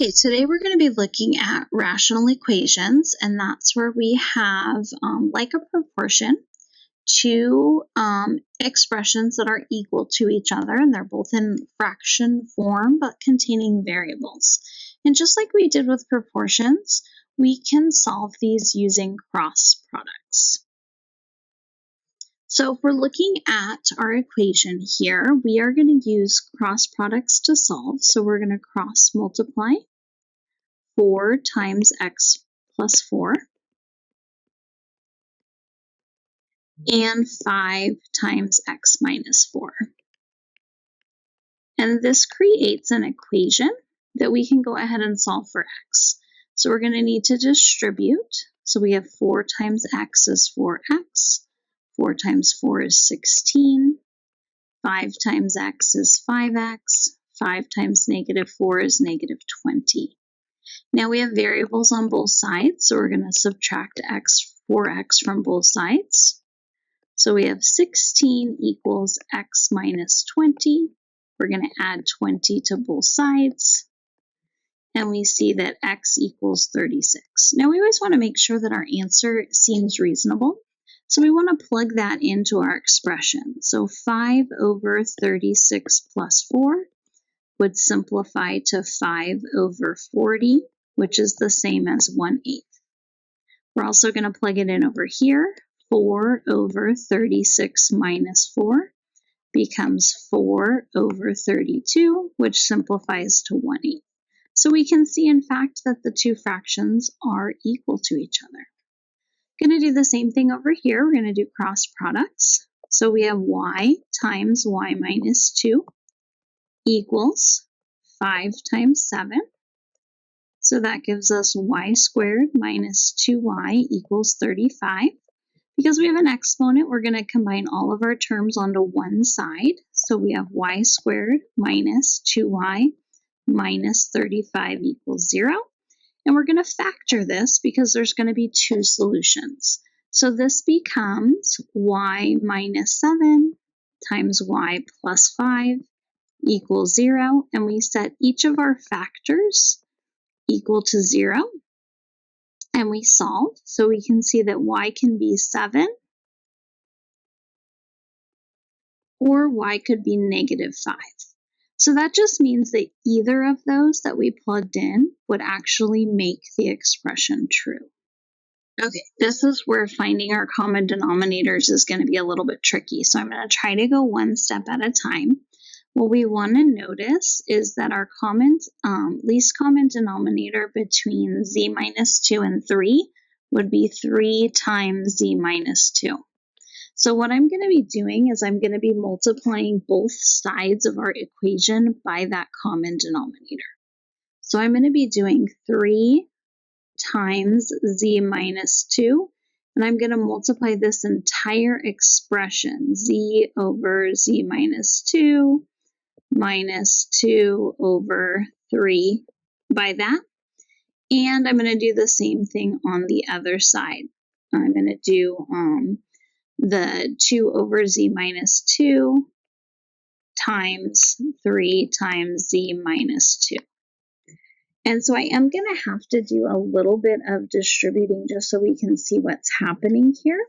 Okay, today we're going to be looking at rational equations, and that's where we have, like a proportion, two expressions that are equal to each other, and they're both in fraction form but containing variables. And just like we did with proportions, we can solve these using cross products. So if we're looking at our equation here, we are going to use cross products to solve. So we're going to cross multiply 4 times x plus 4 and 5 times x minus 4. And this creates an equation that we can go ahead and solve for x. So we're going to need to distribute. So we have 4 times x is 4x, 4 times 4 is 16, 5 times x is 5x, 5 times negative 4 is negative 20. Now we have variables on both sides, so we're going to subtract 4x from both sides. So we have 16 equals x minus 20. We're going to add 20 to both sides, and we see that x equals 36. Now we always want to make sure that our answer seems reasonable, so we want to plug that into our expression. So 5 over 36 plus 4 would simplify to 5 over 40, which is the same as 1/8. We're also going to plug it in over here. 4 over 36 minus 4 becomes 4 over 32, which simplifies to 1/8. So we can see, in fact, that the two fractions are equal to each other. Going to do the same thing over here. We're going to do cross products. So we have y times y minus 2 equals 5 times 7. So that gives us y squared minus 2y equals 35. Because we have an exponent, we're going to combine all of our terms onto one side. So we have y squared minus 2y minus 35 equals 0. And we're going to factor this because there's going to be two solutions. So this becomes y minus 7 times y plus 5 equals 0. And we set each of our factors equal to 0. And we solve, so we can see that y can be 7 or y could be negative 5. So that just means that either of those that we plugged in would actually make the expression true. Okay, this is where finding our common denominators is going to be a little bit tricky, so I'm going to try to go one step at a time. What we want to notice is that our least common denominator between z minus 2 and 3 would be 3 times z minus 2. So what I'm going to be doing is I'm going to be multiplying both sides of our equation by that common denominator. So I'm going to be doing 3 times z minus 2, and I'm going to multiply this entire expression, z over z minus 2 minus 2 over 3 by that. And I'm going to do the same thing on the other side. I'm going to do the 2 over z minus 2 times 3 times z minus 2. And so I am going to have to do a little bit of distributing just so we can see what's happening here.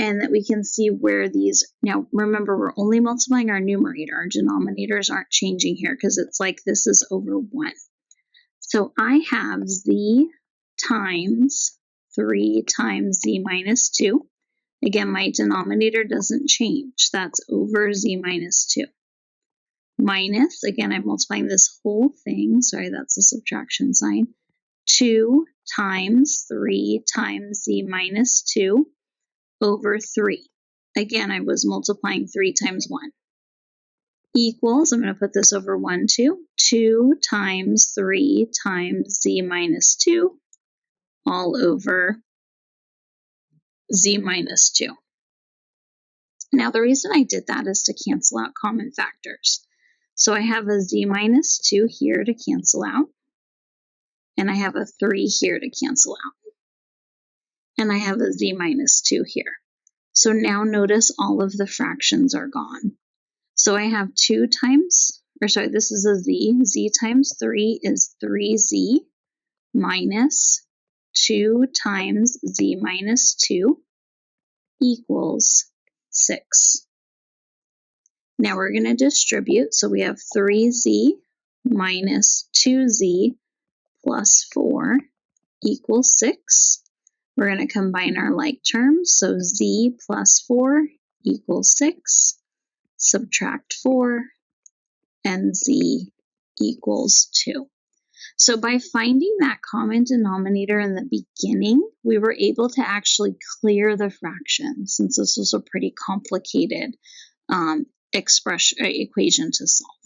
And that we can see where these, now remember, we're only multiplying our numerator. Our denominators aren't changing here because it's like this is over 1. So I have z times 3 times z minus 2. Again, my denominator doesn't change. That's over z minus 2. Minus, again, I'm multiplying this whole thing. Sorry, that's a subtraction sign. 2 times 3 times z minus 2 over 3. Again, I was multiplying 3 times 1. Equals, I'm going to put this over 1 too. 2 times 3 times z minus 2 all over z minus 2. Now, the reason I did that is to cancel out common factors. So I have a z minus 2 here to cancel out, and I have a 3 here to cancel out. And I have a z minus 2 here. So now notice all of the fractions are gone. So I have 2 times this is a z. Z times 3 is 3z minus 2 times z minus 2 equals 6. Now we're going to distribute, so we have 3z minus 2z plus 4 equals 6. We're going to combine our like terms, so z plus 4 equals 6, subtract 4, and z equals 2. So by finding that common denominator in the beginning, we were able to actually clear the fraction, since this was a pretty complicated equation to solve.